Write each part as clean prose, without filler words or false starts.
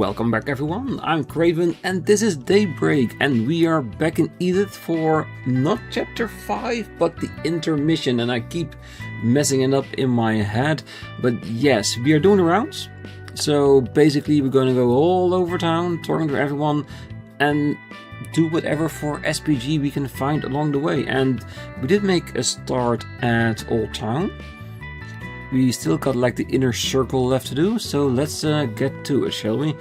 Welcome back everyone, I'm Craven and this is Daybreak, and we are back in Edith for not chapter 5 but the intermission, and I keep messing it up in my head, but yes, we are doing the rounds. So basically we're gonna go all over town, talking to everyone and do whatever for SPG we can find along the way. And we did make a start at Old Town. We still got like the inner circle left to do, so let's get to it, shall we?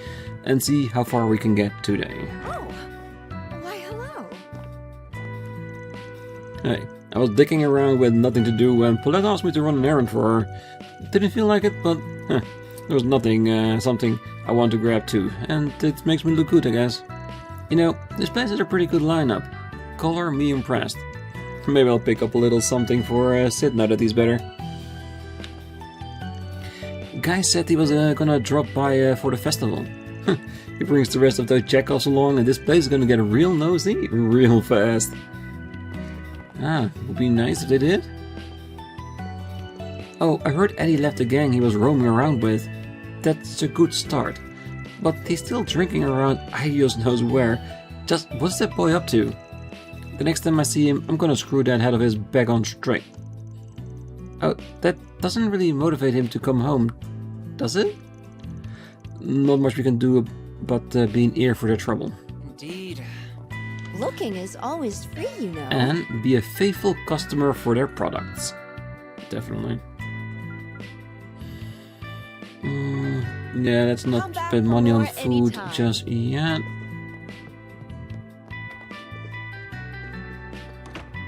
And see how far we can get today. Oh, why hello. Hey, I was dicking around with nothing to do when Paulette asked me to run an errand for her. Didn't feel like it, but there was nothing, something I want to grab too, and it makes me look good, I guess. You know, this place is a pretty good lineup. Color me impressed. Maybe I'll pick up a little something for Sid now that he's better. Guy said he was gonna drop by for the festival. He brings the rest of those jackals along and this place is gonna get real nosy real fast. Would be nice if they did. Oh, I heard Eddie left the gang he was roaming around with. That's a good start. But he's still drinking around I just knows where. Just what's that boy up to? The next time I see him, I'm gonna screw that head of his back on straight. Oh, that doesn't really motivate him to come home, does it? Not much we can do but be an ear for their trouble. Indeed. Looking is always free, you know. And be a faithful customer for their products. Definitely. Yeah, let's not spend money on food anytime. Just yet.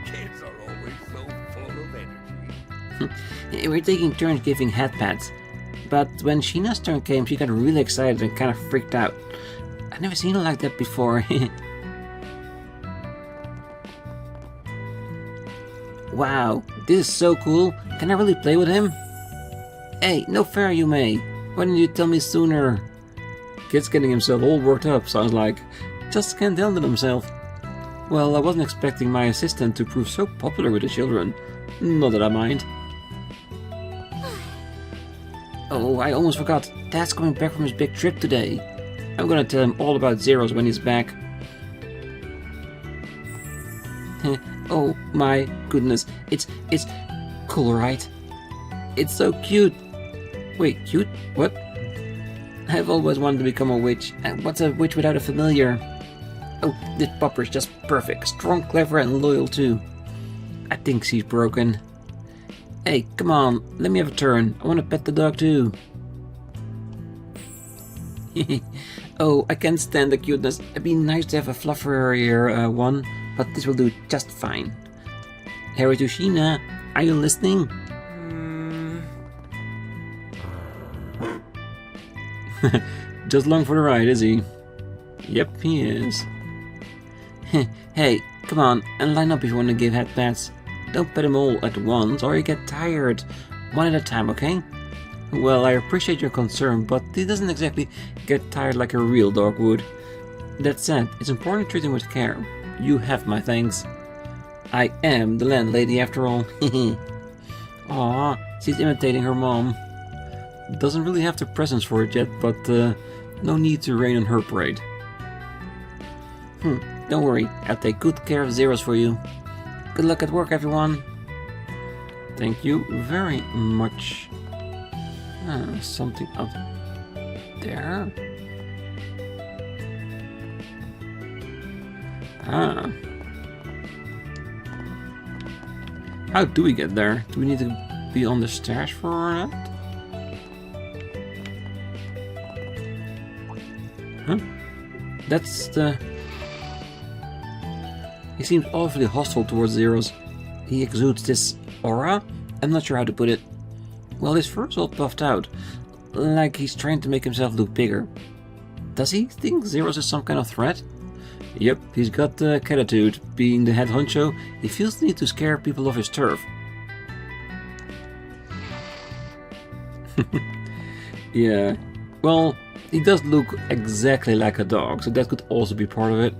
Kids are always so full of energy. We're taking turns giving head pats. But when Sheena's turn came, she got really excited and kind of freaked out. I've never seen her like that before. Wow, this is so cool. Can I really play with him? Hey, no fair you may. Why didn't you tell me sooner? Kid's getting himself all worked up, sounds like. Just can't handle himself. Well, I wasn't expecting my assistant to prove so popular with the children. Not that I mind. Oh, I almost forgot. Dad's coming back from his big trip today. I'm gonna tell him all about Zeros when he's back. Oh my goodness. It's cool, right? It's so cute. Wait, cute? What? I've always wanted to become a witch. And what's a witch without a familiar? Oh, this pupper's just perfect. Strong, clever, and loyal too. I think she's broken. Hey, come on, let me have a turn. I want to pet the dog too. Oh, I can't stand the cuteness. It'd be nice to have a fluffier one, but this will do just fine. Harry to Sheena, are you listening? Just along for the ride, is he? Yep, he is. Hey, come on, and line up if you want to give head pats. Don't pet them all at once, or you get tired. One at a time, okay? Well, I appreciate your concern, but he doesn't exactly get tired like a real dog would. That said, it's important to treat him with care. You have my thanks. I am the landlady after all. Aw, she's imitating her mom. Doesn't really have the presents for it yet, but no need to rain on her parade. Don't worry, I'll take good care of Zeros for you. Good luck at work, everyone. Thank you very much. Something up there. How do we get there? Do we need to be on the stairs for that? That's the... He seems awfully hostile towards Zeros. He exudes this aura? I'm not sure how to put it. Well, his fur's all puffed out, like he's trying to make himself look bigger. Does he think Zeros is some kind of threat? Yep, he's got the attitude. Being the head honcho, he feels the need to scare people off his turf. Yeah, well, he does look exactly like a dog, so that could also be part of it.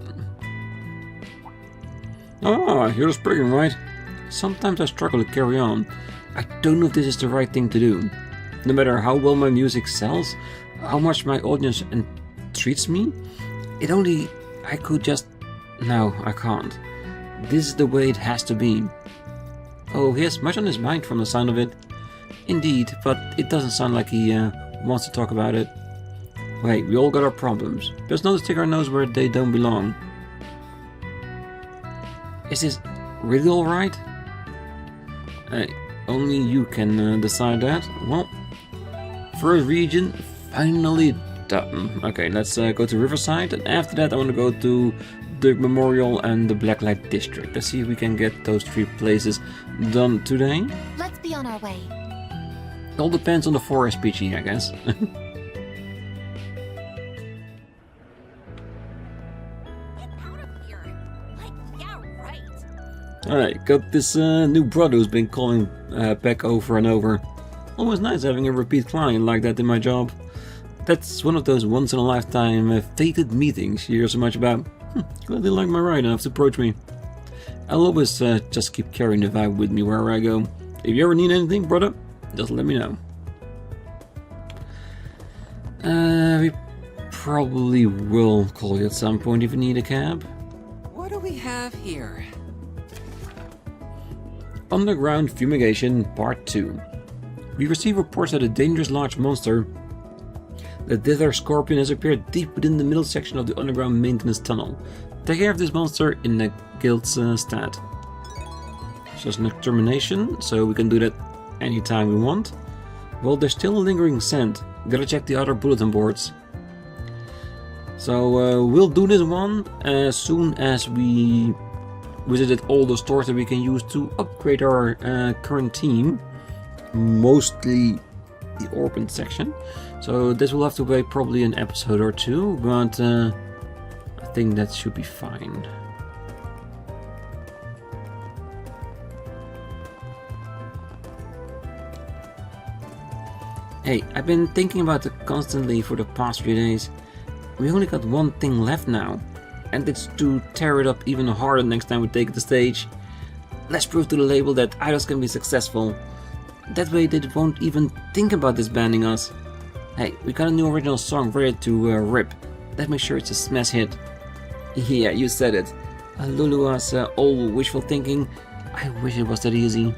Ah, you're a spriggan, right? Sometimes I struggle to carry on. I don't know if this is the right thing to do. No matter how well my music sells, how much my audience treats me. I could just... No, I can't. This is the way it has to be. Oh, he has much on his mind from the sound of it. Indeed, but it doesn't sound like he wants to talk about it. Wait, we all got our problems. Best not to stick our nose where they don't belong. Is this really alright? Only you can decide that. Well, first region, finally done. Okay, let's go to Riverside, and after that I want to go to the Memorial and the Blacklight District. Let's see if we can get those 3 places done today. Let's be on our way. It all depends on the 4 SPG, I guess. Alright, got this new brother who's been calling back over and over. Always nice having a repeat client like that in my job. That's one of those once-in-a-lifetime fated meetings you hear so much about. Glad they like my ride enough to approach me. I'll always just keep carrying the vibe with me wherever I go. If you ever need anything, brother, just let me know. We probably will call you at some point if you need a cab. What do we have here? Underground Fumigation Part 2. We receive reports that a dangerous large monster, the Dither Scorpion, has appeared deep within the middle section of the underground maintenance tunnel. Take care of this monster in the guild's stat. So it's an extermination, so we can do that anytime we want. Well, there's still a lingering scent. Gotta check the other bulletin boards. So we'll do this one as soon as we visited all the stores that we can use to upgrade our current team. Mostly the Orphan section. So this will have to wait probably an episode or 2, but I think that should be fine. Hey, I've been thinking about it constantly for the past few days. We only got one thing left now, and it's to tear it up even harder next time we take it to stage. Let's prove to the label that idols can be successful. That way they won't even think about disbanding us. Hey, we got a new original song ready to rip. Let's make sure it's a smash hit. Yeah, you said it. Lulua's all wishful thinking. I wish it was that easy.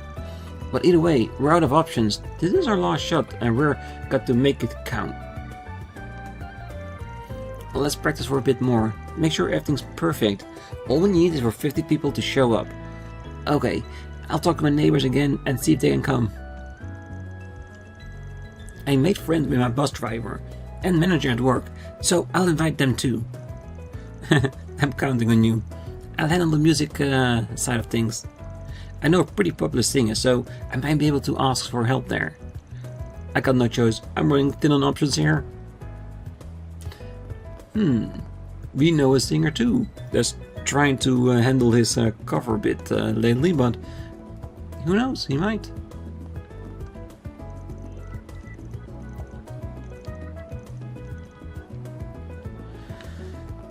But either way, we're out of options. This is our last shot and we're got to make it count. Well, let's practice for a bit more. Make sure everything's perfect. All we need is for 50 people to show up. Okay, I'll talk to my neighbors again and see if they can come. I made friends with my bus driver and manager at work, so I'll invite them too. I'm counting on you. I'll handle the music side of things. I know a pretty popular singer, so I might be able to ask for help there. I got no choice. I'm running thin on options here. We know a singer too. That's trying to handle his cover bit lately, but who knows? He might.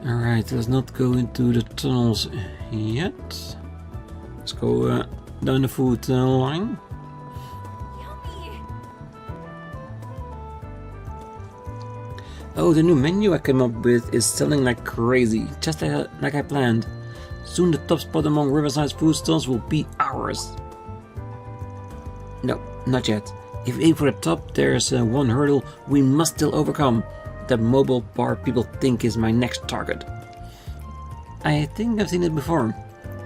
Alright, let's not go into the tunnels yet. Let's go down the food line. Oh, the new menu I came up with is selling like crazy, just like I planned. Soon the top spot among Riverside's food stalls will be ours. No, not yet. If we aim for the top, there's one hurdle we must still overcome. That mobile bar people think is my next target. I think I've seen it before.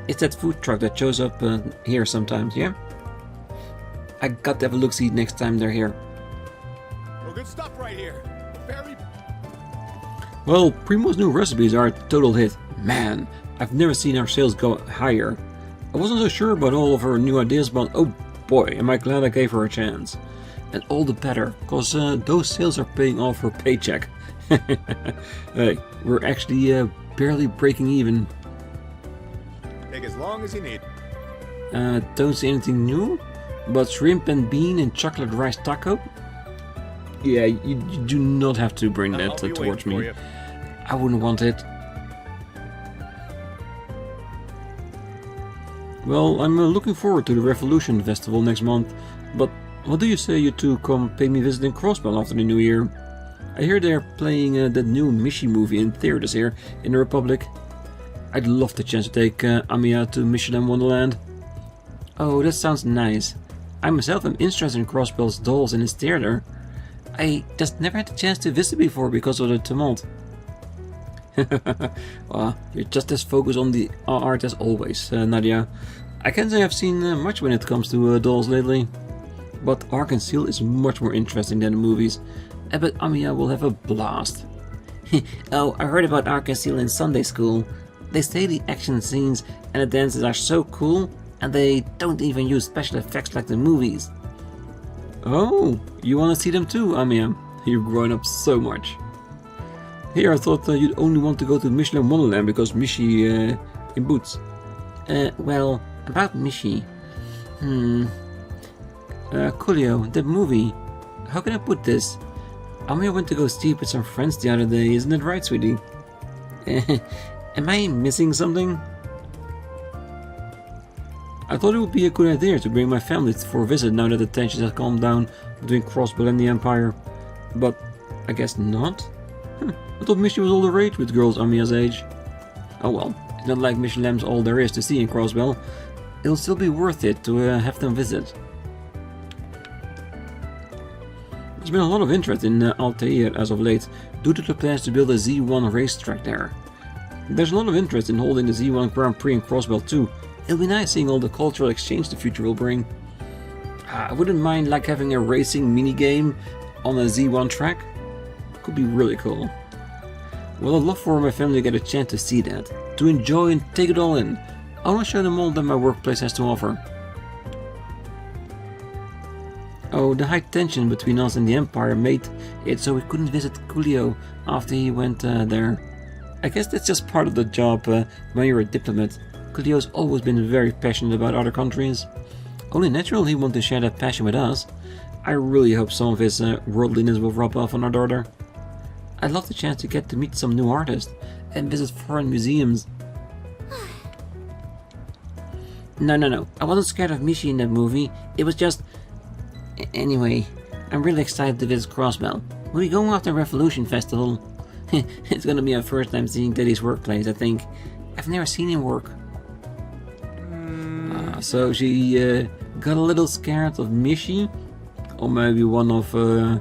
It's that food truck that shows up here sometimes, yeah? I got to have a look-see next time they're here. Well, good stuff right here. Very... Well, Primo's new recipes are a total hit. Man, I've never seen our sales go higher. I wasn't so sure about all of her new ideas, but oh boy, am I glad I gave her a chance. And all the better, cause those sales are paying off her paycheck. Hey, we're actually barely breaking even. Take as long as you need. Don't see anything new, but shrimp and bean and chocolate rice taco. Yeah, you do not have to bring that towards me. I wouldn't want it. Well, I'm looking forward to the Revolution Festival next month, but what do you say you two come pay me a visit in Crossbell after the new year? I hear they're playing the new Mishi movie in theaters here in the Republic. I'd love the chance to take Amiya to Michelin Wonderland. Oh, that sounds nice. I myself am interested in Crossbell's dolls in his theater. I just never had the chance to visit before because of the tumult. Well, you're just as focused on the art as always, Nadia. I can't say I've seen much when it comes to dolls lately. But Ark and Seal is much more interesting than the movies. I bet Amiya will have a blast. Oh, I heard about Ark and Seal in Sunday school. They say the action scenes and the dances are so cool, and they don't even use special effects like the movies. Oh, you want to see them too, Amiya? You've grown up so much. Here, I thought you'd only want to go to Michelin Wonderland because Mishi in boots. Well, about Mishi. Coolio, that movie. How can I put this? Amiya went to go see it with some friends the other day, isn't it right, sweetie? Am I missing something? I thought it would be a good idea to bring my family for a visit now that the tensions have calmed down between Crossbell and the Empire. But I guess not? I thought Michi was all the rage with girls Amiya's age. Oh well, it's not like Michelin's all there is to see in Crossbell. It'll still be worth it to have them visit. There's been a lot of interest in Altair as of late, due to the plans to build a Z1 racetrack there. There's a lot of interest in holding the Z1 Grand Prix in Crossbell too. It'll be nice seeing all the cultural exchange the future will bring. I wouldn't mind like having a racing minigame on a Z1 track. Could be really cool. Well, I'd love for my family to get a chance to see that, to enjoy and take it all in. I want to show them all that my workplace has to offer. Oh, the high tension between us and the Empire made it so we couldn't visit Coolio after he went there. I guess that's just part of the job when you're a diplomat. Coolio's always been very passionate about other countries. Only natural he wanted to share that passion with us. I really hope some of his worldliness will rub off on our daughter. I'd love the chance to get to meet some new artists and visit foreign museums. No. I wasn't scared of Mishi in that movie. It was just... Anyway, I'm really excited to visit Crossbell. We'll be going after Revolution Festival. It's gonna be our first time seeing Daddy's workplace, I think. I've never seen him work. So she got a little scared of Mishi? Or maybe one of the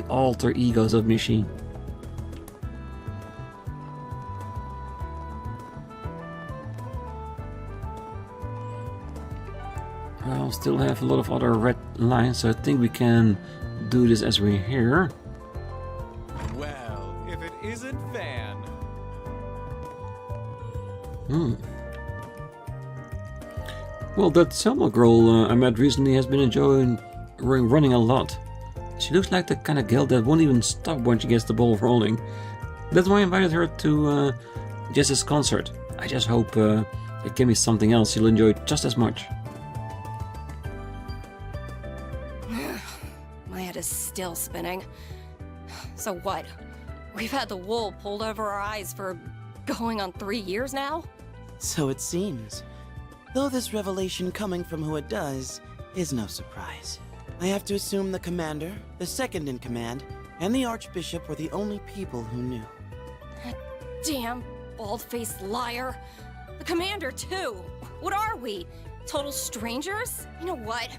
alter egos of Mishi. Well, still have a lot of other red lines, so I think we can do this as we're here. Well, if it isn't Van. Well, that Selma girl I met recently has been enjoying running a lot. She looks like the kind of girl that won't even stop when she gets the ball rolling. That's why I invited her to Jess's concert. I just hope it can be something else she'll enjoy just as much. My head is still spinning. So what? We've had the wool pulled over our eyes for going on 3 years now? So it seems. Though this revelation coming from who it does is no surprise. I have to assume the commander, the second in command, and the archbishop were the only people who knew. That damn bald-faced liar. The commander, too. What are we? Total strangers? You know what?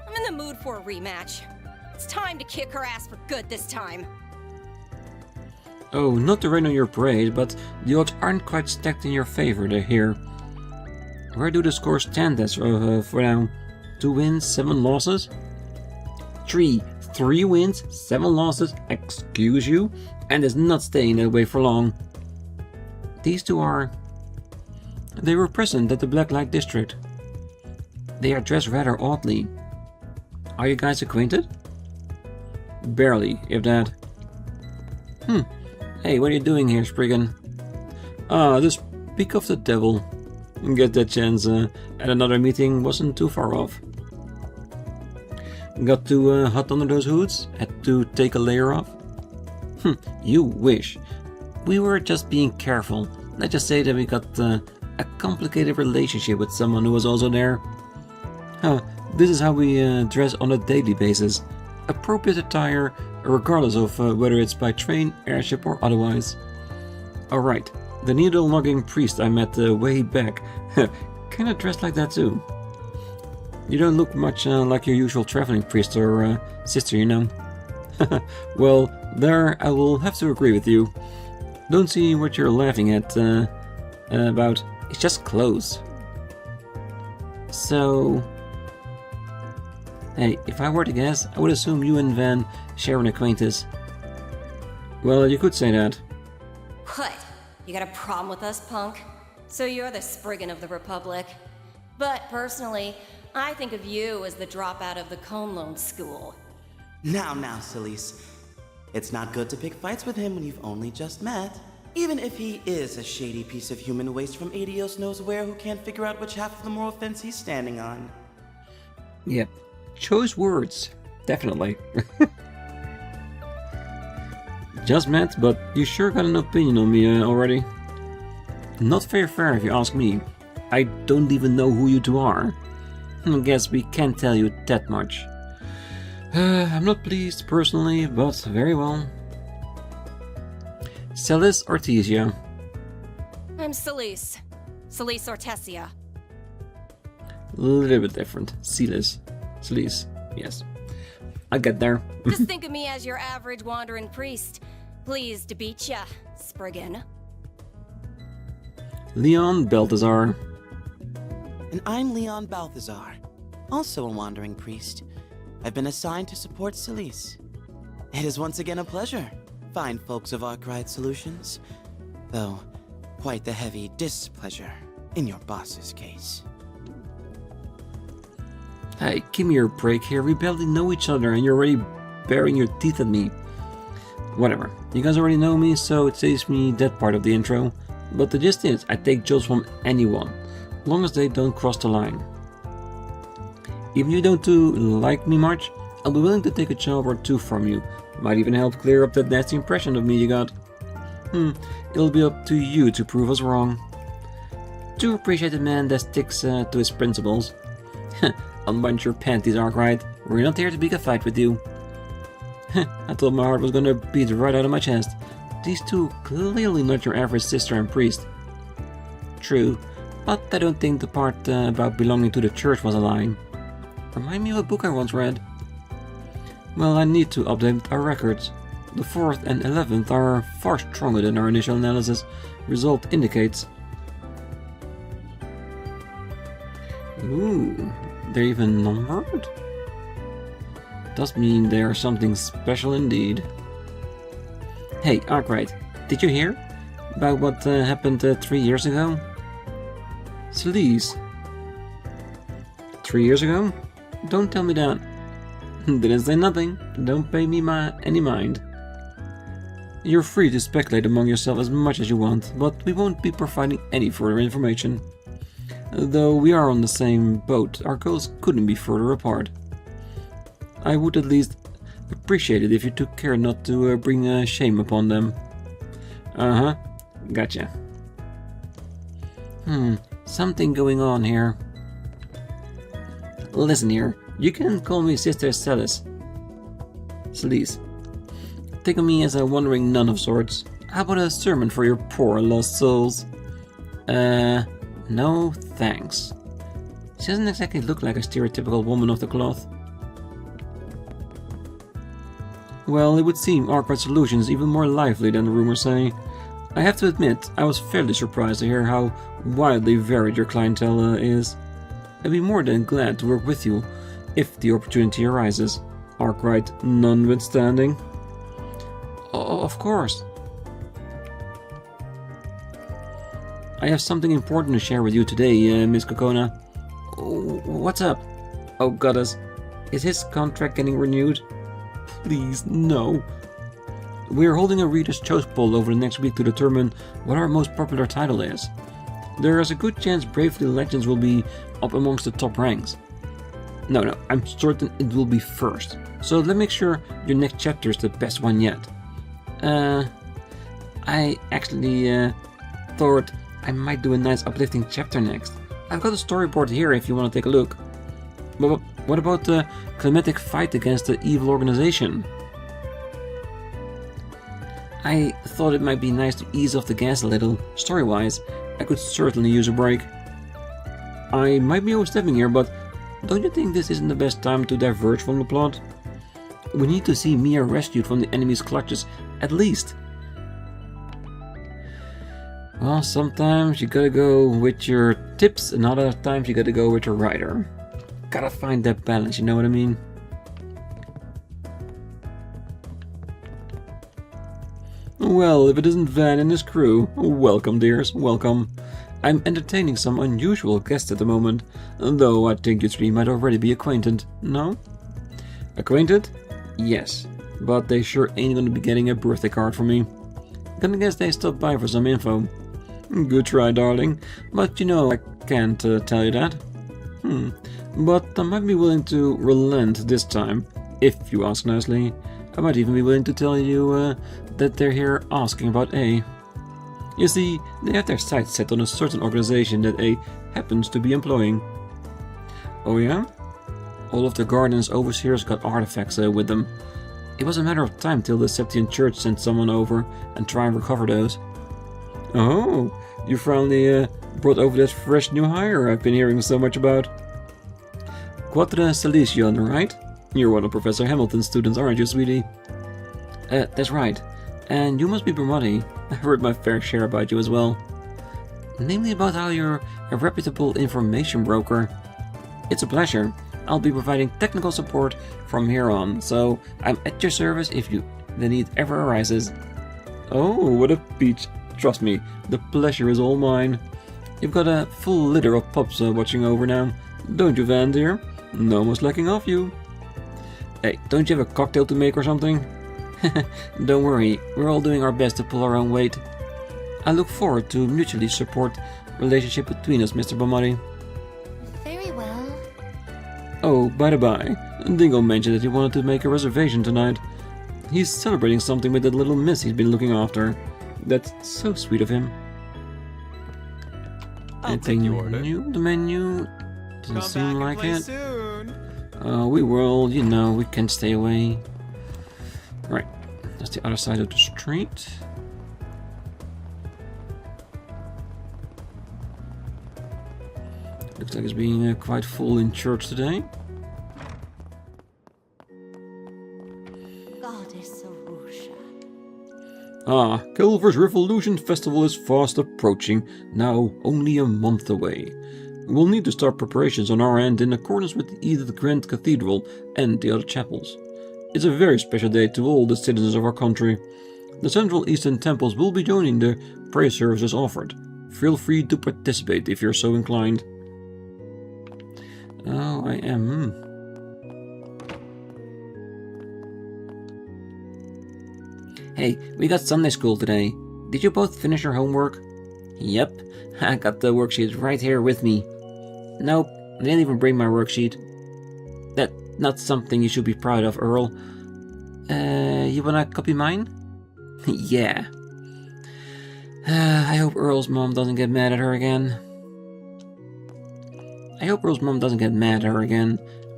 I'm in the mood for a rematch. It's time to kick her ass for good this time. Oh, not to rain on your parade, but the odds aren't quite stacked in your favor here. Where do the scores stand as for now? 2 wins, 7 losses? 3 wins, 7 losses, excuse you? And it's not staying that way for long. These two are... They were present at the Black Light District. They are dressed rather oddly. Are you guys acquainted? Barely, if that. Hey, what are you doing here, Spriggan? The speak of the devil. Get that chance at another meeting wasn't too far off. Got too hot under those hoods? Had to take a layer off? You wish. We were just being careful. Let's just say that we got a complicated relationship with someone who was also there. This is how we dress on a daily basis. Appropriate attire regardless of whether it's by train, airship, or otherwise. Alright, the needle-logging priest I met way back, kinda dressed like that too. You don't look much like your usual traveling priest or sister, you know. Well, there I will have to agree with you. Don't see what you're laughing at about. It's just clothes. So... Hey, if I were to guess, I would assume you and Van share an acquaintance. Well, you could say that. What? You got a problem with us, punk? So you're the spriggan of the Republic. But personally, I think of you as the dropout of the Cone Loan School. Now, Celise. It's not good to pick fights with him when you've only just met. Even if he is a shady piece of human waste from Adios knows where who can't figure out which half of the moral fence he's standing on. Yep. Choice words. Definitely. Just met, but you sure got an opinion on me already. Not fair if you ask me. I don't even know who you two are. I guess we can't tell you that much. I'm not pleased personally, but very well. Celis Ortesia. I'm Celise. Celise Ortesia. A little bit different. Celis. Yes. I'll get there. Just think of me as your average wandering priest. Pleased to beat ya, spriggan. Leon Balthazar. And I'm Leon Balthazar, also a wandering priest. I've been assigned to support Celise. It is once again a pleasure, fine folks of ARKRIDE Solutions. Though, quite the heavy displeasure in your boss's case. Hey, give me your break here. We barely know each other and you're already baring your teeth at me. Whatever. You guys already know me, so it saves me that part of the intro. But the gist is, I take jobs from anyone, as long as they don't cross the line. Even if you don't like me much, I'll be willing to take a job or two from you. Might even help clear up that nasty impression of me you got. It'll be up to you to prove us wrong. Do appreciate a man that sticks to his principles. Unbunch your panties, ARKRIDE. We're not here to pick a fight with you. I thought my heart was gonna beat right out of my chest. These two clearly not your average sister and priest. True, but I don't think the part about belonging to the church was a lie. Remind me of a book I once read. Well, I need to update our records. The 4th and 11th are far stronger than our initial analysis result indicates. Ooh, they're even numbered? Does mean they are something special indeed. Hey, ARKRIDE, did you hear about what happened 3 years ago? Celise. 3 years ago? Don't tell me that. Didn't say nothing. Don't pay me any mind. You're free to speculate among yourself as much as you want, but we won't be providing any further information. Though we are on the same boat, our goals couldn't be further apart. I would at least appreciate it if you took care not to bring shame upon them. Gotcha. Something going on here. Listen here, you can call me Sister Celise. Think of me as a wandering nun of sorts. How about a sermon for your poor lost souls? No thanks. She doesn't exactly look like a stereotypical woman of the cloth. Well, it would seem ARKRIDE Solutions even more lively than the rumors say. I have to admit, I was fairly surprised to hear how widely varied your clientele is. I'd be more than glad to work with you if the opportunity arises, ARKRIDE notwithstanding. Of course. I have something important to share with you today, Miss Kokona. What's up? Oh goddess, is his contract getting renewed? Please, no. We're holding a Reader's Choice poll over the next week to determine what our most popular title is. There is a good chance Bravely Legends will be up amongst the top ranks. No, I'm certain it will be first. So let's make sure your next chapter is the best one yet. I actually thought I might do a nice uplifting chapter next. I've got a storyboard here if you want to take a look. But what about the climatic fight against the evil organization? I thought it might be nice to ease off the gas a little. Story-wise, I could certainly use a break. I might be overstepping here, but don't you think this isn't the best time to diverge from the plot? We need to see Mia rescued from the enemy's clutches, at least. Well, sometimes you gotta go with your tips, and other times you gotta go with your rider. Gotta find that balance, you know what I mean? Well, if it isn't Van and his crew, welcome dears, welcome. I'm entertaining some unusual guests at the moment, though I think you three might already be acquainted, no? Acquainted? Yes, but they sure ain't gonna be getting a birthday card from me. Gonna guess they stopped by for some info. Good try, darling, but you know I can't tell you that. But I might be willing to relent this time, if you ask nicely. I might even be willing to tell you that they're here asking about A. You see, they have their sights set on a certain organization that A happens to be employing. Oh yeah? All of the Guardian's overseers got artifacts with them. It was a matter of time till the Septian Church sent someone over and try and recover those. Oh, you finally brought over that fresh new hire I've been hearing so much about. Quatre Solutions, right? You're one of Professor Hamilton's students, aren't you, sweetie? That's right. And you must be Brumati. I've heard my fair share about you as well. Namely about how you're a reputable information broker. It's a pleasure. I'll be providing technical support from here on, so I'm at your service if the need ever arises. Oh, what a peach. Trust me, the pleasure is all mine. You've got a full litter of pups watching over now, don't you, Van, dear? No more slacking off you. Hey, don't you have a cocktail to make or something? Don't worry, we're all doing our best to pull our own weight. I look forward to mutually support relationship between us, Mr. Bomari. Very well. Oh, by the by, Dingo mentioned that he wanted to make a reservation tonight. He's celebrating something with that little miss he's been looking after. That's so sweet of him. Anything new? The menu doesn't seem like it. We will, you know, we can stay away. Right, that's the other side of the street. Looks like it's being quite full in church today. Calvard's Revolution Festival is fast approaching, now only a month away. We'll need to start preparations on our end in accordance with the Edith Grand Cathedral and the other chapels. It's a very special day to all the citizens of our country. The Central Eastern temples will be joining the prayer services offered. Feel free to participate if you're so inclined. Oh, I am. Hey, we got Sunday school today. Did you both finish your homework? Yep, I got the worksheet right here with me. Nope, I didn't even bring my worksheet. That's not something you should be proud of, Earl. You wanna copy mine? Yeah. I hope Earl's mom doesn't get mad at her again.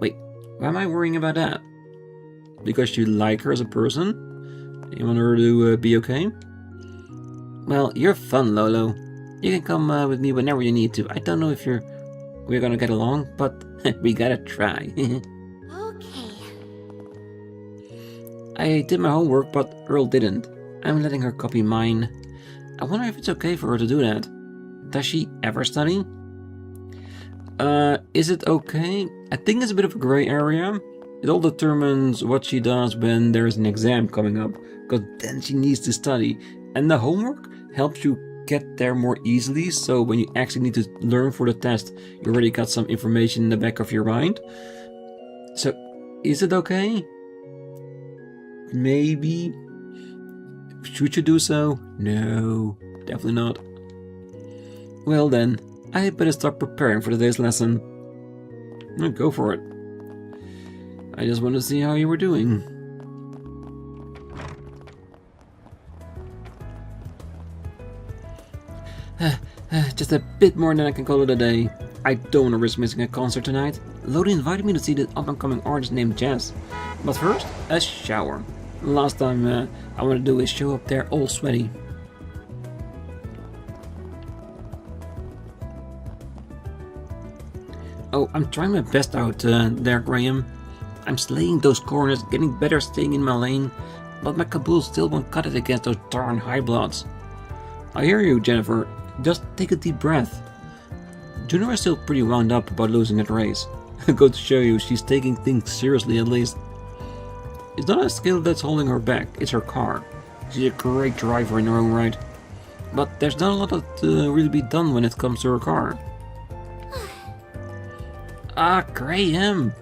Wait, why am I worrying about that? Because you like her as a person? You want her to be okay? Well, you're fun, Lolo. You can come with me whenever you need to. I don't know if we're gonna get along, but we gotta try. Okay. I did my homework, but Earl didn't. I'm letting her copy mine. I wonder if it's okay for her to do that. Does she ever study? Is it okay? I think it's a bit of a gray area. It all determines what she does when there's an exam coming up, because then she needs to study. And the homework helps you get there more easily, so when you actually need to learn for the test, you already got some information in the back of your mind. So, is it okay? Maybe? Should you do so? No, definitely not. Well then, I better start preparing for today's lesson. Go for it. I just want to see how you were doing. Just a bit more than I can call it a day. I don't want to risk missing a concert tonight. Lodi invited me to see the up-and-coming artist named Jazz. But first, a shower. Last time I want to do is show up there all sweaty. Oh, I'm trying my best out there, Graham. I'm slaying those corners, getting better staying in my lane, but my caboose still won't cut it against those darn high bloods. I hear you, Jennifer. Just take a deep breath. Junior is still pretty wound up about losing that race. Go to show you, she's taking things seriously at least. It's not a skill that's holding her back, it's her car. She's a great driver in her own right. But there's not a lot to really be done when it comes to her car. Ah, Graham!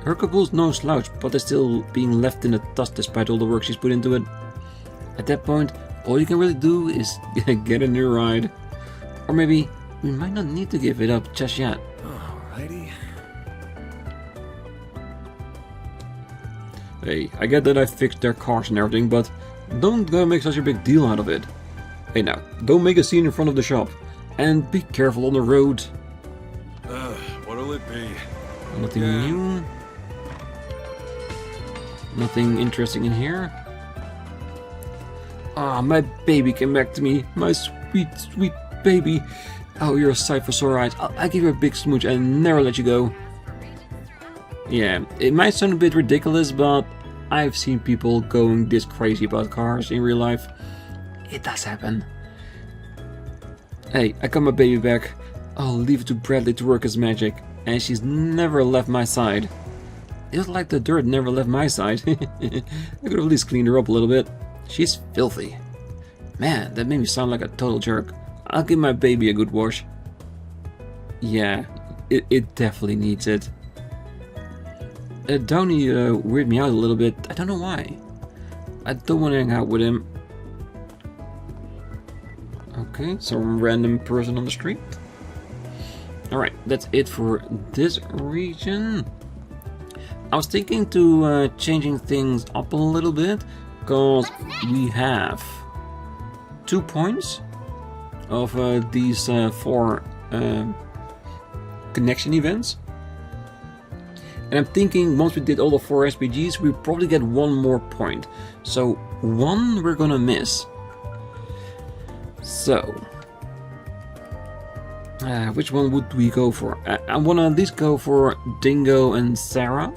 Her caboo's no slouch, but it's still being left in the dust despite all the work she's put into it. At that point, all you can really do is get a new ride. Or maybe we might not need to give it up just yet. Alrighty. Hey, I get that I fixed their cars and everything, but don't go make such a big deal out of it. Hey now, don't make a scene in front of the shop. And be careful on the road. What'll it be? Nothing new. Nothing interesting in here. Ah, my baby came back to me. My sweet, sweet baby. Oh, you're a sight for sore eyes. I'll give you a big smooch and never let you go. Yeah, it might sound a bit ridiculous, but I've seen people going this crazy about cars in real life. It does happen. Hey, I got my baby back. I'll leave it to Bradley to work his magic, and she's never left my side. It was like the dirt never left my side. I could have at least cleaned her up a little bit. She's filthy. Man, that made me sound like a total jerk. I'll give my baby a good wash. Yeah, it definitely needs it. Downey weirded me out a little bit. I don't know why. I don't want to hang out with him. Okay, some random person on the street. Alright, that's it for this region. I was thinking to changing things up a little bit, because we have 2 points of these 4 connection events. And I'm thinking once we did all the 4 SPGs, we probably get 1 more point. So 1 we're gonna miss. So which one would we go for? I wanna at least go for Dingo and Sarah.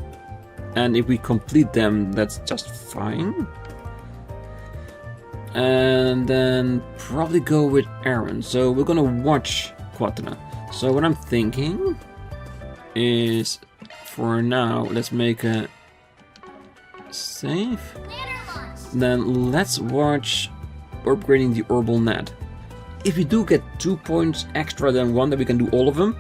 And if we complete them, that's just fine. And then probably go with Aaron. So we're gonna watch Quatre. So what I'm thinking is, for now, let's make a save. Then let's watch upgrading the Orbital Net. If we do get 2 points extra than 1 that we can do all of them,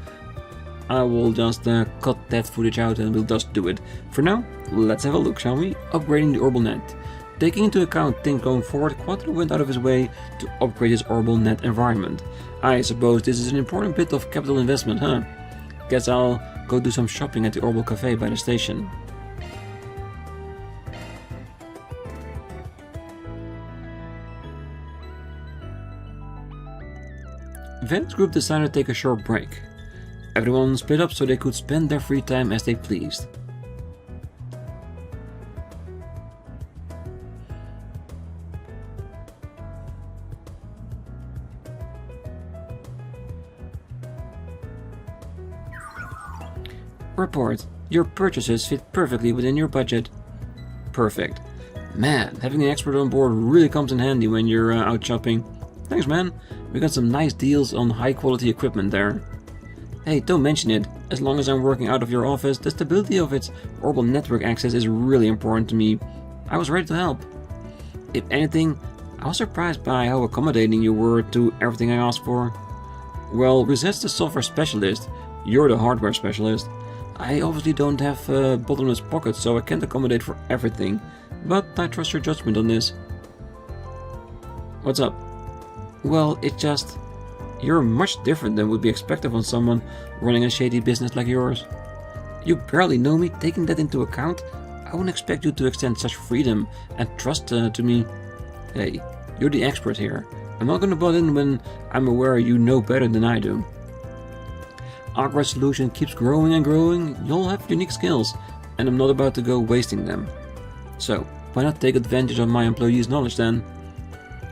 I will just cut that footage out and we'll just do it. For now, let's have a look, shall we? Upgrading the Orbital Net. Taking into account things going forward, Quatre went out of his way to upgrade his Orbital Net environment. I suppose this is an important bit of capital investment, huh? Guess I'll go do some shopping at the Orbital Cafe by the station. Venice Group decided to take a short break. Everyone split up so they could spend their free time as they pleased. Report. Your purchases fit perfectly within your budget. Perfect. Man, having an expert on board really comes in handy when you're out shopping. Thanks, man. We got some nice deals on high quality equipment there. Hey, don't mention it. As long as I'm working out of your office, the stability of its orbital network access is really important to me. I was ready to help. If anything, I was surprised by how accommodating you were to everything I asked for. Well, Rosette's the software specialist. You're the hardware specialist. I obviously don't have bottomless pockets, so I can't accommodate for everything. But I trust your judgment on this. What's up? Well, it's just... You're much different than would be expected from someone running a shady business like yours. You barely know me. Taking that into account, I wouldn't expect you to extend such freedom and trust to me. Hey, you're the expert here. I'm not gonna butt in when I'm aware you know better than I do. ARKRIDE Solutions keeps growing and growing. You'll have unique skills, and I'm not about to go wasting them. So, Why not take advantage of my employees' knowledge then?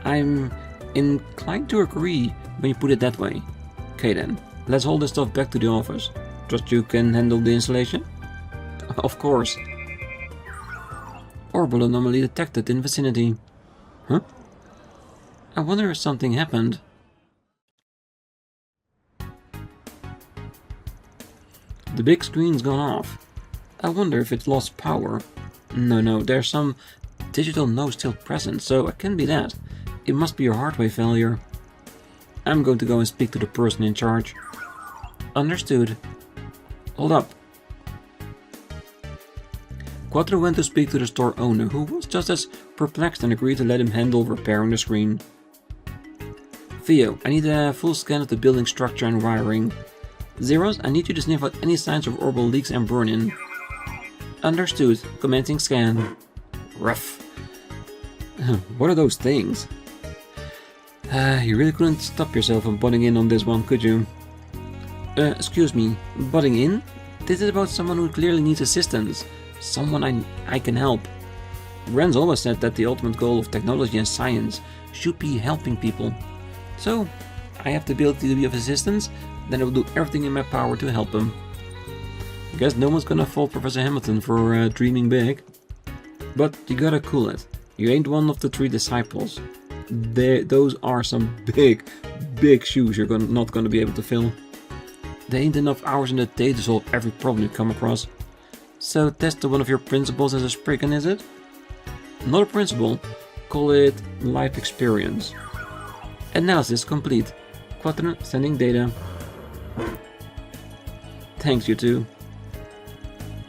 I'm inclined to agree when you put it that way. Okay then, let's haul this stuff back to the office. Trust you can handle the installation? Of course. Orbital anomaly detected in vicinity. Huh? I wonder if something happened. The big screen's gone off. I wonder if it lost power. No, there's some digital node still present, so it can't be that. It must be a hardware failure. I'm going to go and speak to the person in charge. Understood. Hold up. Quatre went to speak to the store owner, who was just as perplexed and agreed to let him handle repairing the screen. Theo, I need a full scan of the building structure and wiring. Zeros, I need you to sniff out any signs of orbital leaks and burn-in. Understood. Commencing scan. Rough. What are those things? You really couldn't stop yourself from butting in on this one, could you? Excuse me, butting in? This is about someone who clearly needs assistance. Someone I can help. Ren's always said that the ultimate goal of technology and science should be helping people. So, I have the ability to be of assistance, then I will do everything in my power to help him. I guess no one's gonna fault Professor Hamilton for dreaming big. But you gotta cool it. You ain't one of the 3 disciples. Those are some big shoes you're not gonna be able to fill. There ain't enough hours in the day to solve every problem you come across. So test one of your principles as a spriggan, is it? Not a principle. Call it life experience. Analysis complete. Quatre sending data. Thanks, you two.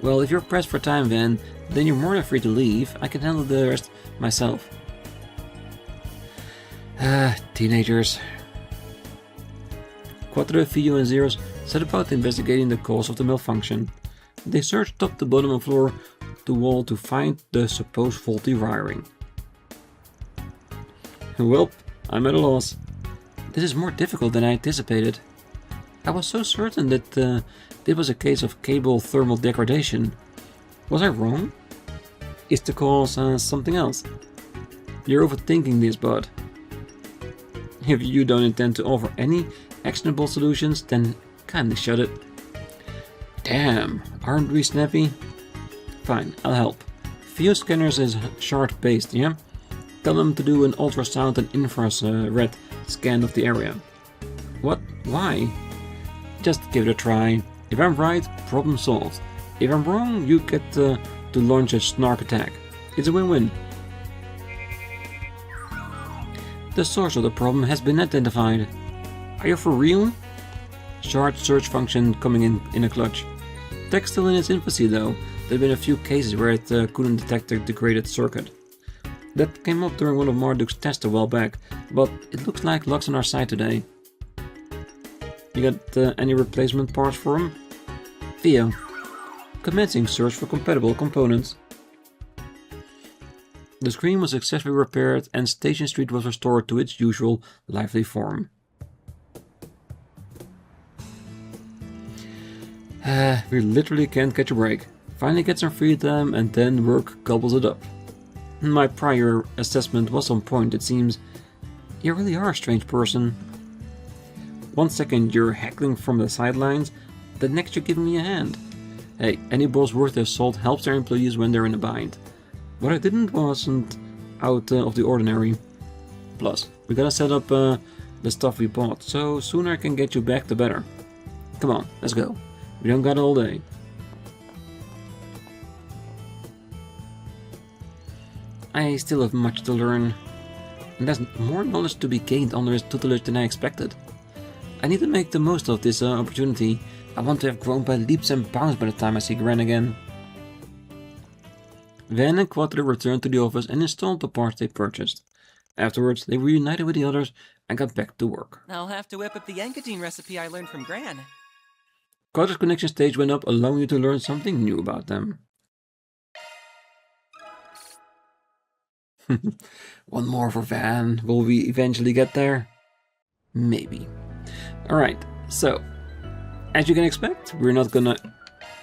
Well, if you're pressed for time, Van, then you're more than free to leave. I can handle the rest myself. Teenagers. Quatre, Theo and Zeros set about investigating the cause of the malfunction. They searched top to bottom and floor to wall to find the supposed faulty wiring. Well, I'm at a loss. This is more difficult than I anticipated. I was so certain that it was a case of cable thermal degradation. Was I wrong? Is the cause something else? You're overthinking this, bud. If you don't intend to offer any actionable solutions, then kindly shut it. Damn, aren't we snappy? Fine, I'll help. Theo scanners is shard-based, yeah? Tell them to do an ultrasound and infrared scan of the area. What? Why? Just give it a try. If I'm right, problem solved. If I'm wrong, you get to launch a snark attack. It's a win-win. The source of the problem has been identified. Are you for real? Shard search function coming in a clutch. Tech's still in its infancy though. There have been a few cases where it couldn't detect a degraded circuit. That came up during one of Marduk's tests a while back, but it looks like luck's on our side today. You got any replacement parts for him? Theo. Commencing search for compatible components. The screen was successfully repaired and Station Street was restored to its usual lively form. We literally can't catch a break. Finally get some free time and then work gobbles it up. My prior assessment was on point, it seems. You really are a strange person. 1 second you're heckling from the sidelines, the next you're giving me a hand. Hey, any boss worth their salt helps their employees when they're in a bind. What I didn't wasn't out of the ordinary. Plus, we gotta set up the stuff we bought, so sooner I can get you back the better. Come on, let's go. We don't got all day. I still have much to learn, and there's more knowledge to be gained under his tutelage than I expected. I need to make the most of this opportunity. I want to have grown by leaps and bounds by the time I see Gran again. Van and Quatre returned to the office and installed the parts they purchased. Afterwards, they reunited with the others and got back to work. I'll have to whip up the Yankadine recipe I learned from Gran. Quatre's connection stage went up, allowing you to learn something new about them. One more for Van. Will we eventually get there? Maybe. Alright, so, as you can expect, we're not gonna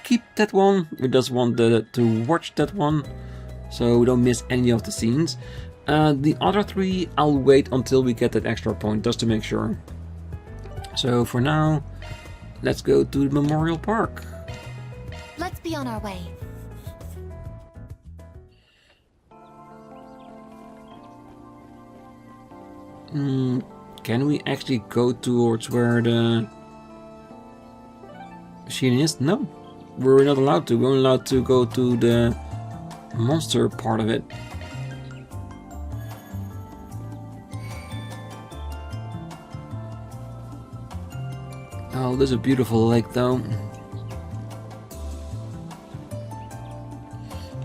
keep that one. We just want to watch that one. so we don't miss any of the scenes. The other 3 I'll wait until we get that extra point, just to make sure. So for now, let's go to the Memorial Park. Let's be on our way. Can we actually go towards where the machine is? No, we're not allowed to. We're only allowed to go to the monster part of it. Oh, there's a beautiful lake though.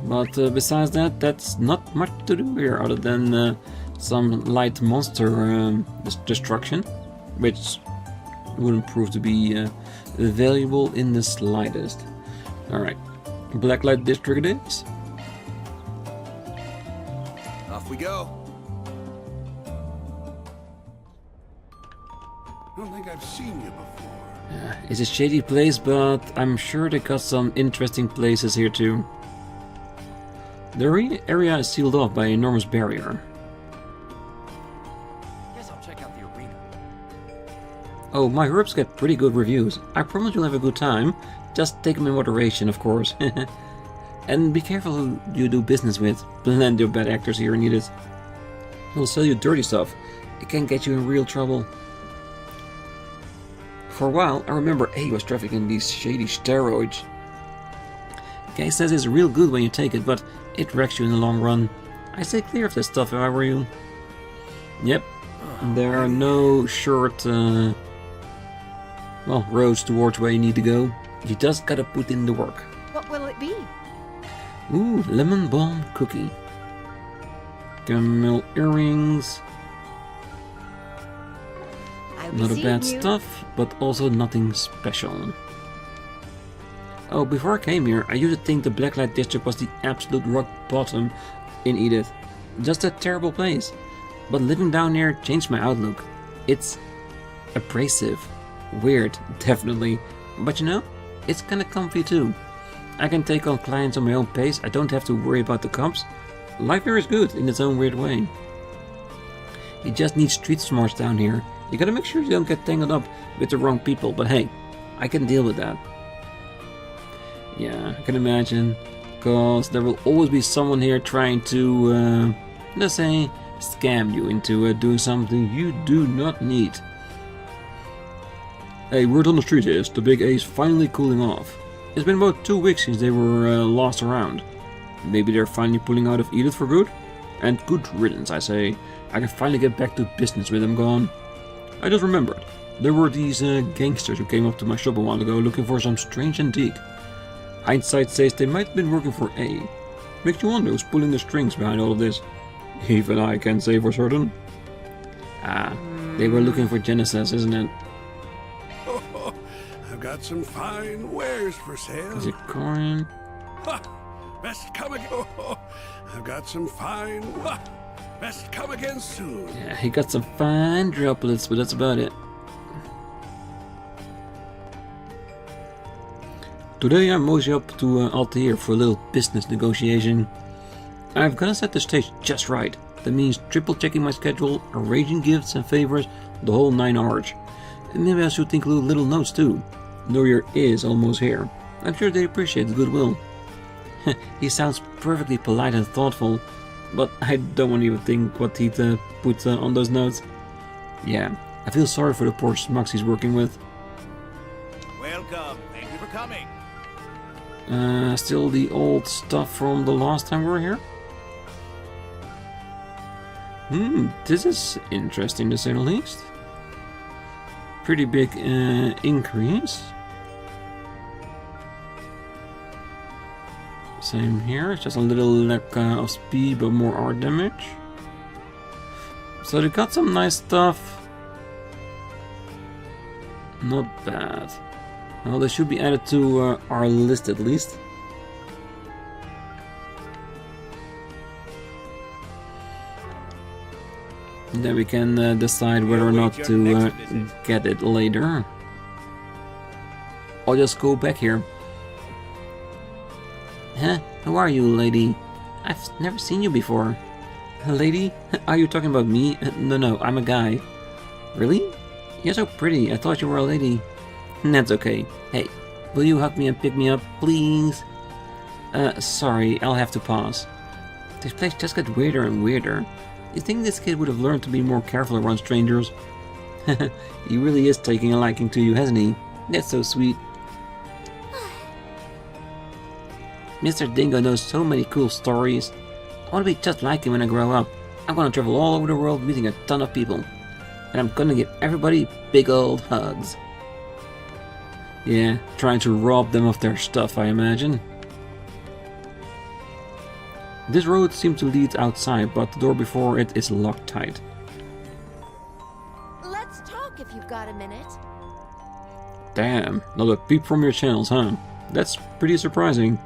But besides that, that's not much to do here other than some light monster destruction, which wouldn't prove to be valuable in the slightest. Alright, Blacklight District it is. Off we go. I don't think I've seen you before. It's a shady place, but I'm sure they got some interesting places here too. The area is sealed off by an enormous barrier. Guess I'll check out the arena. Oh, my herbs get pretty good reviews. I promise you'll have a good time. Just take them in moderation, of course. And be careful who you do business with. Plenty of bad actors here in Edith. They'll sell you dirty stuff. It can get you in real trouble. For a while, I remember A was trafficking these shady steroids. Guy says it's real good when you take it, but it wrecks you in the long run. I stay clear of this stuff if I were you. Yep, there are no short, roads towards where you need to go. You just gotta put in the work. What will it be? Ooh, lemon balm cookie. Caramel earrings. I'll be Not a seeing bad you. stuff, but also nothing special. Oh, before I came here, I used to think the Blacklight District was the absolute rock bottom in Edith. Just a terrible place. But living down here changed my outlook. It's abrasive. Weird, definitely. But you know, it's kinda comfy too. I can take on clients on my own pace, I don't have to worry about the cops. Life here is good in its own weird way. You just need street smarts down here. You gotta make sure you don't get tangled up with the wrong people, but hey, I can deal with that. Yeah, I can imagine, because there will always be someone here trying to, let's say, scam you into doing something you do not need. Hey, word on the street is, the big A is finally cooling off. It's been about 2 weeks since they were last around. Maybe they're finally pulling out of Edith for good? And good riddance, I say. I can finally get back to business with them gone. I just remembered, there were these gangsters who came up to my shop a while ago looking for some strange antique. Hindsight says they might have been working for A. Makes you wonder who's pulling the strings behind all of this. Even I can't say for certain. Ah, they were looking for Genesis, isn't it? I've got some fine wares for sale. Is it coin? Best come again. I've got some fine. Best come again soon. Yeah, he got some fine droplets, but that's about it. Today I'm mostly up to Altair for a little business negotiation. I've gotta set the stage just right. That means triple checking my schedule, arranging gifts and favors, the whole 9 yards. And maybe I should include little notes too. New Year is almost here. I'm sure they appreciate the goodwill. He sounds perfectly polite and thoughtful, but I don't want to even think what he'd put on those notes. Yeah, I feel sorry for the poor schmucks he's working with. Welcome. Thank you for coming. Still the old stuff from the last time we were here? This is interesting to say the least. Pretty big increase. Same here, it's just a little lack of speed but more art damage. So they got some nice stuff. Not bad. Well, they should be added to our list at least. And then we can decide whether or not to get it later. I'll just go back here. Huh? Who are you, lady? I've never seen you before. A lady? Are you talking about me? No, I'm a guy. Really? You're so pretty. I thought you were a lady. That's okay. Hey, will you hug me and pick me up, please? Sorry, I'll have to pass. This place just gets weirder and weirder. You think this kid would have learned to be more careful around strangers? He really is taking a liking to you, hasn't he? That's so sweet. Mr. Dingo knows so many cool stories. I want to be just like him when I grow up. I'm gonna travel all over the world meeting a ton of people. And I'm gonna give everybody big old hugs. Yeah, trying to rob them of their stuff, I imagine. This road seems to lead outside, but the door before it is locked tight. Let's talk if you've got a minute. Damn, not a peep from your channels, huh? That's pretty surprising.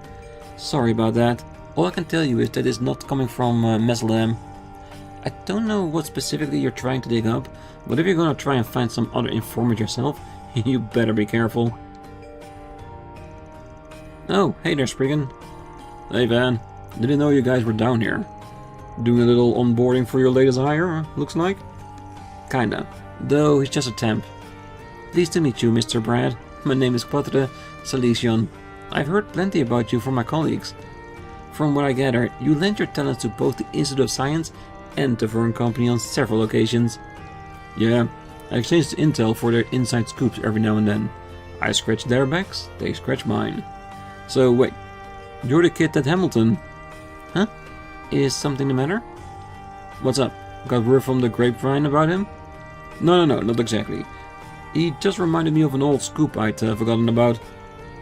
Sorry about that. All I can tell you is that it's not coming from Meslam. I don't know what specifically you're trying to dig up, but if you're gonna try and find some other informant yourself, you better be careful. Oh, hey there, Spriggan. Hey, Van. Didn't know you guys were down here. Doing a little onboarding for your latest hire, looks like? Kinda. Though he's just a temp. Pleased to meet you, Mr. Brad. My name is Quatre Solutions. I've heard plenty about you from my colleagues. From what I gather, you lend your talents to both the Institute of Science and the Vern Company on several occasions. Yeah, I exchange intel for their inside scoops every now and then. I scratch their backs, they scratch mine. So wait, you're the kid at Hamilton? Huh? Is something the matter? What's up? Got word from the grapevine about him? No, not exactly. He just reminded me of an old scoop I'd forgotten about.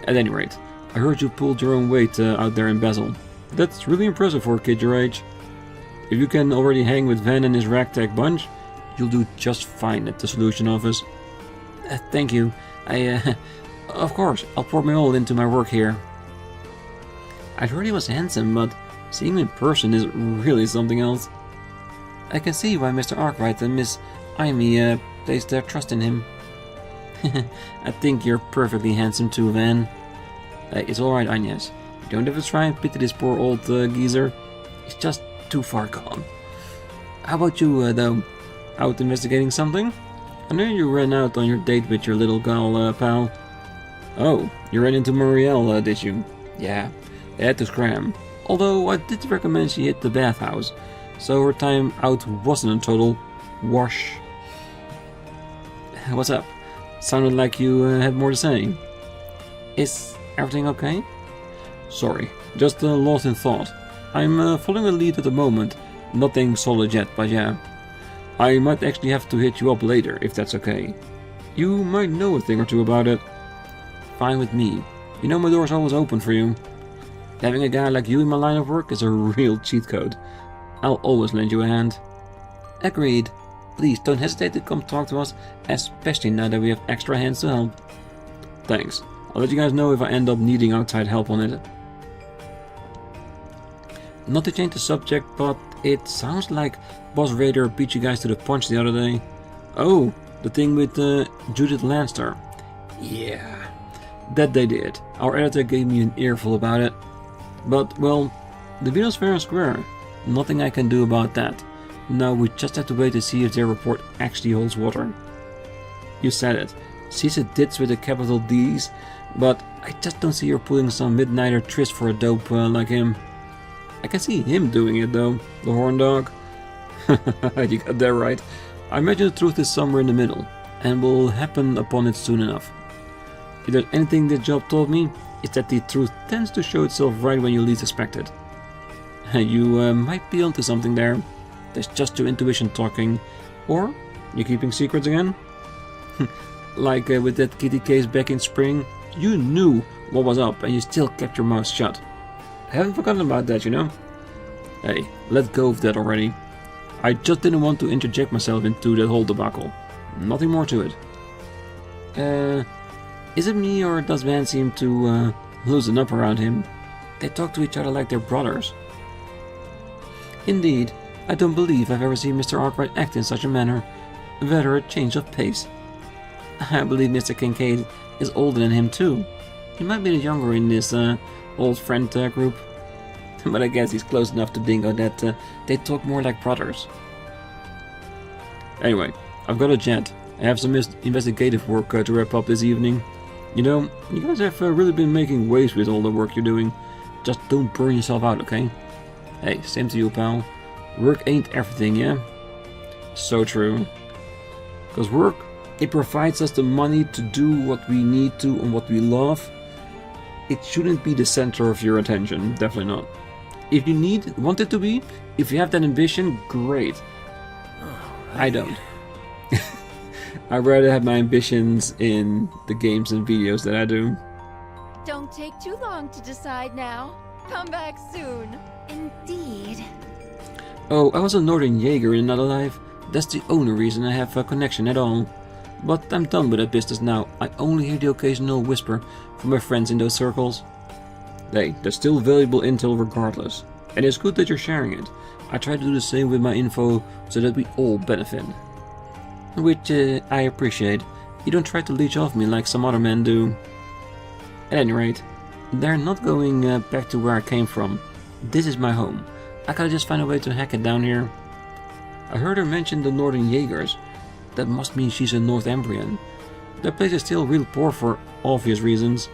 At any rate, I heard you pulled your own weight out there in Basel. That's really impressive for a kid your age. If you can already hang with Van and his ragtag bunch, you'll do just fine at the Solution Office. Thank you. Of course, I'll pour my all into my work here. I heard he was handsome, but seeing him in person is really something else. I can see why Mr. ARKRIDE and Miss Amy placed their trust in him. I think you're perfectly handsome too, Van. It's alright, Agnes. You don't have to try and pity this poor old geezer. He's just too far gone. How about you, though? Out investigating something? I know you ran out on your date with your little gal pal. Oh, you ran into Muriel, did you? Yeah, they had to scram. Although I did recommend she hit the bathhouse, so her time out wasn't a total wash. What's up? Sounded like you had more to say. Is everything okay? Sorry, just lost in thought. I'm following a lead at the moment. Nothing solid yet, but yeah. I might actually have to hit you up later, if that's okay. You might know a thing or two about it. Fine with me. You know my door's always open for you. Having a guy like you in my line of work is a real cheat code. I'll always lend you a hand. Agreed. Please don't hesitate to come talk to us, especially now that we have extra hands to help. Thanks. I'll let you guys know if I end up needing outside help on it. Not to change the subject, but it sounds like Boss Raider beat you guys to the punch the other day. Oh, the thing with Judith Lanster. Yeah, that they did. Our editor gave me an earful about it. But, well, the video's fair and square. Nothing I can do about that. Now we just have to wait to see if their report actually holds water. You said it. She's a ditz with a capital D's, but I just don't see her pulling some midnighter tryst for a dope like him. I can see him doing it though, the horn dog. You got that right. I imagine the truth is somewhere in the middle, and will happen upon it soon enough. If there's anything this job taught me, it's that the truth tends to show itself right when you least expect it. You might be onto something there. That's just your intuition talking. Or, you keeping secrets again? Like with that kitty case back in spring, you knew what was up and you still kept your mouth shut. I haven't forgotten about that, you know? Hey, let go of that already. I just didn't want to interject myself into that whole debacle. Nothing more to it. Is it me or does Van seem to loosen up around him? They talk to each other like they're brothers. Indeed, I don't believe I've ever seen Mr. ARKRIDE act in such a manner. Rather a change of pace. I believe Mr. Kincaid is older than him too. He might be the younger in this old friend group. But I guess he's close enough to Dingo that they talk more like brothers. Anyway, I've got a jet. I have some investigative work to wrap up this evening. You know, you guys have really been making waves with all the work you're doing. Just don't burn yourself out, okay? Hey, same to you, pal. Work ain't everything, yeah? So true. Because work, it provides us the money to do what we need to and what we love. It shouldn't be the center of your attention, definitely not. If you want it to be, if you have that ambition, great. I don't. I'd rather have my ambitions in the games and videos that I do. Don't take too long to decide now. Come back soon. Indeed. Oh, I was a Northern Jaeger in another life. That's the only reason I have a connection at all. But I'm done with that business now. I only hear the occasional whisper from my friends in those circles. Hey, that's still valuable intel regardless. And it's good that you're sharing it. I try to do the same with my info so that we all benefit. Which I appreciate. You don't try to leech off me like some other men do. At any rate, they're not going back to where I came from. This is my home. I gotta just find a way to hack it down here. I heard her mention the Northern Jaegers. That must mean she's a Northumbrian. That place is still real poor for obvious reasons.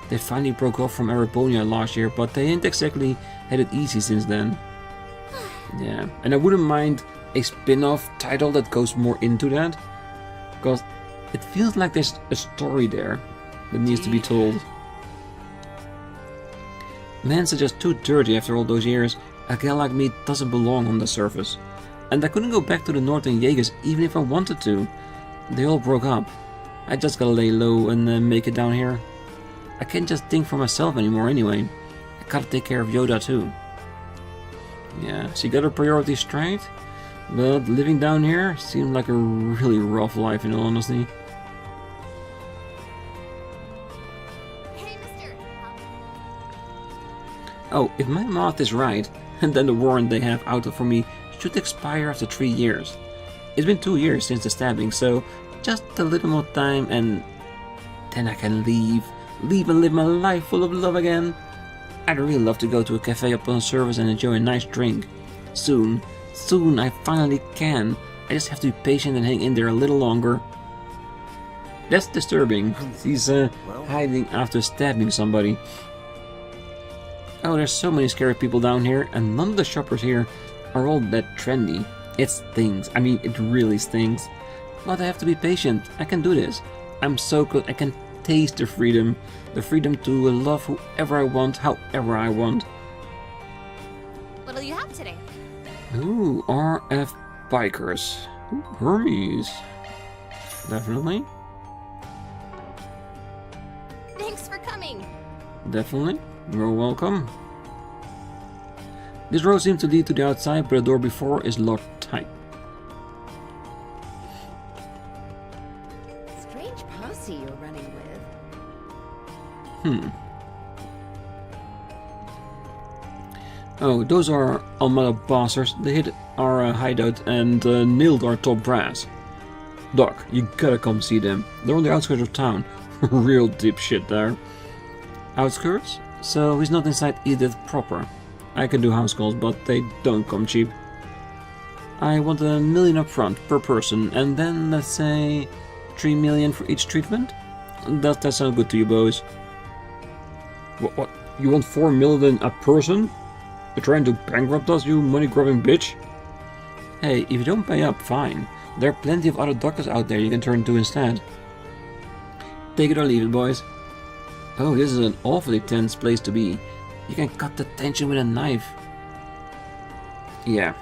They finally broke off from Arabonia last year, but they ain't exactly had it easy since then. Yeah, and I wouldn't mind a spin-off title that goes more into that, because it feels like there's a story there that needs to be told. Mans are just too dirty after all those years. A gal like me doesn't belong on the surface. And I couldn't go back to the Northern Jaegers even if I wanted to. They all broke up. I just gotta lay low and make it down here. I can't just think for myself anymore anyway. I gotta take care of Yoda too. Yeah, she got her priorities straight, but living down here seemed like a really rough life in all honesty. Hey, mister. Oh, if my math is right, then the warrant they have out for me should expire after 3 years. It's been 2 years since the stabbing, so just a little more time and then I can leave and live my life full of love again. I'd really love to go to a cafe upon service and enjoy a nice drink. Soon I finally can. I just have to be patient and hang in there a little longer. That's disturbing. He's hiding after stabbing somebody. Oh, there's so many scary people down here, and none of the shoppers here are all that trendy. It stings. I mean, it really stings. But I have to be patient. I can do this. I'm so good. I can taste the freedom to love whoever I want, however I want. What'll you have today? Ooh, RF bikers. Ooh, Hermes. Definitely. Thanks for coming. Definitely. You're welcome. This road seems to lead to the outside, but the door before is locked tight. Strange posse you're running with. Oh, those are Almada bastards. They hit our hideout and nailed our top brass. Doc, you gotta come see them. They're on the outskirts of town. Real deep shit there. Outskirts? So he's not inside Edith proper. I can do house calls, but they don't come cheap. I want $1 million up front per person, and then let's say 3 million for each treatment? Does that sound good to you, boys? What? You want 4 million a person? You're trying to bankrupt us, you money-grubbing bitch? Hey, if you don't pay up, fine. There are plenty of other doctors out there you can turn to instead. Take it or leave it, boys. Oh, this is an awfully tense place to be. You can cut the tension with a knife. Yeah.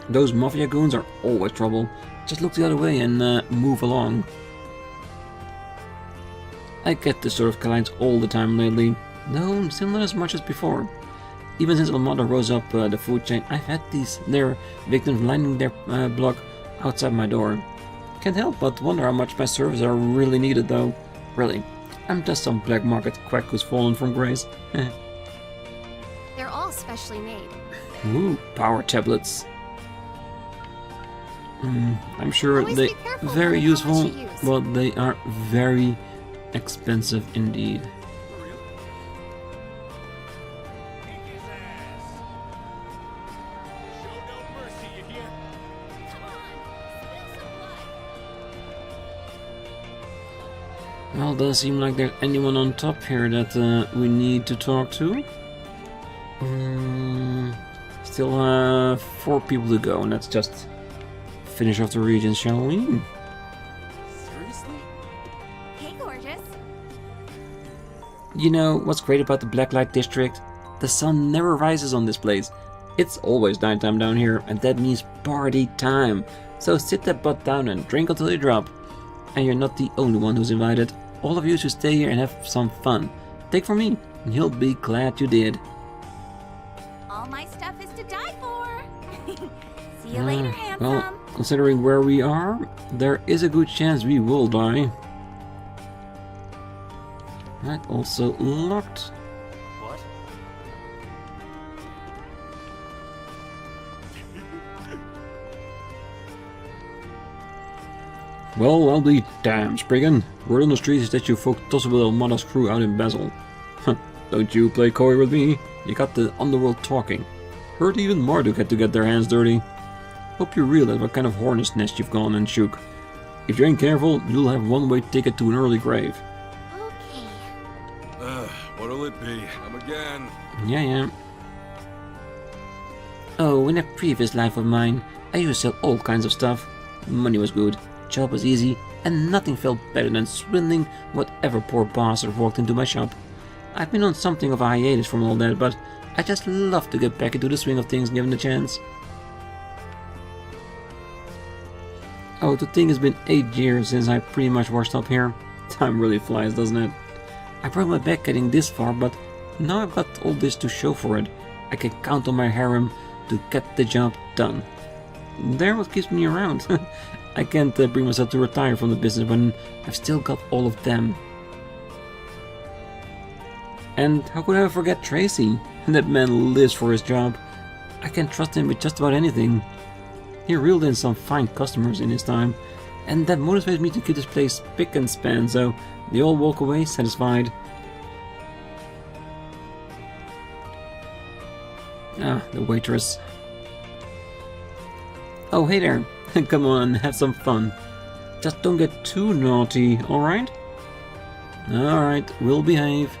Those mafia goons are always trouble. Just look the other way and move along. I get this sort of clients all the time lately, though still not as much as before. Even since Almada rose up the food chain, I've had their victims lining their block outside my door. Can't help but wonder how much my services are really needed though. Really, I'm just some black market quack who's fallen from grace. They're all specially made. Ooh, power tablets. I'm sure Always they be careful very with how useful, much you use. but they are very expensive indeed. Well, doesn't seem like there's anyone on top here that we need to talk to. Still have 4 people to go, and let's just finish off the region, shall we? Seriously? Hey, gorgeous. You know what's great about the Blacklight District? The sun never rises on this place. It's always nighttime down here, and that means party time. So sit that butt down and drink until you drop. And you're not the only one who's invited. All of you should stay here and have some fun. Take from me, you'll be glad you did. All my stuff is to die for. See you later, handsome. Well, considering where we are, there is a good chance we will die. Right, also locked. What? Well, I'll be damned, Spriggan. Word on the street is that you folk tussle with Almada's crew out in Basil. Don't you play coy with me? You got the underworld talking. Heard even Marduk had to get their hands dirty. Hope you realize what kind of hornet's nest you've gone and shook. If you ain't careful, you'll have one-way ticket to an early grave. Okay. What'll it be? Come again. Yeah. Oh, in a previous life of mine, I used to sell all kinds of stuff. Money was good, job was easy, and nothing felt better than swindling whatever poor bastard walked into my shop. I've been on something of a hiatus from all that, but I just love to get back into the swing of things given the chance. Oh, to think it's been 8 years since I pretty much washed up here. Time really flies, doesn't it? I broke my back getting this far, but now I've got all this to show for it. I can count on my harem to get the job done. They're what keeps me around. I can't bring myself to retire from the business when I've still got all of them. And how could I ever forget Tracy? That man lives for his job. I can trust him with just about anything. He reeled in some fine customers in his time, and that motivates me to keep this place spick and span, so they all walk away satisfied. Ah, the waitress. Oh, hey there. Come on, have some fun. Just don't get too naughty, alright? Alright, we'll behave.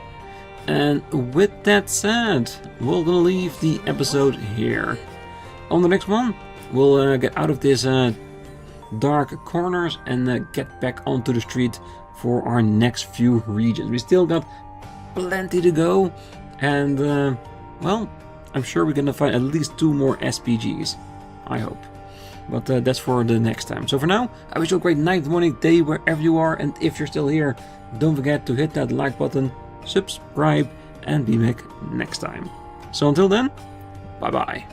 And with that said, we're gonna leave the episode here. On the next one, we'll get out of this dark corners and get back onto the street for our next few regions. We still got plenty to go, and well, I'm sure we're gonna find at least 2 more SPGs. I hope. But that's for the next time. So for now, I wish you a great night, morning, day, wherever you are. And if you're still here, don't forget to hit that like button, subscribe, and be back next time. So until then, bye-bye.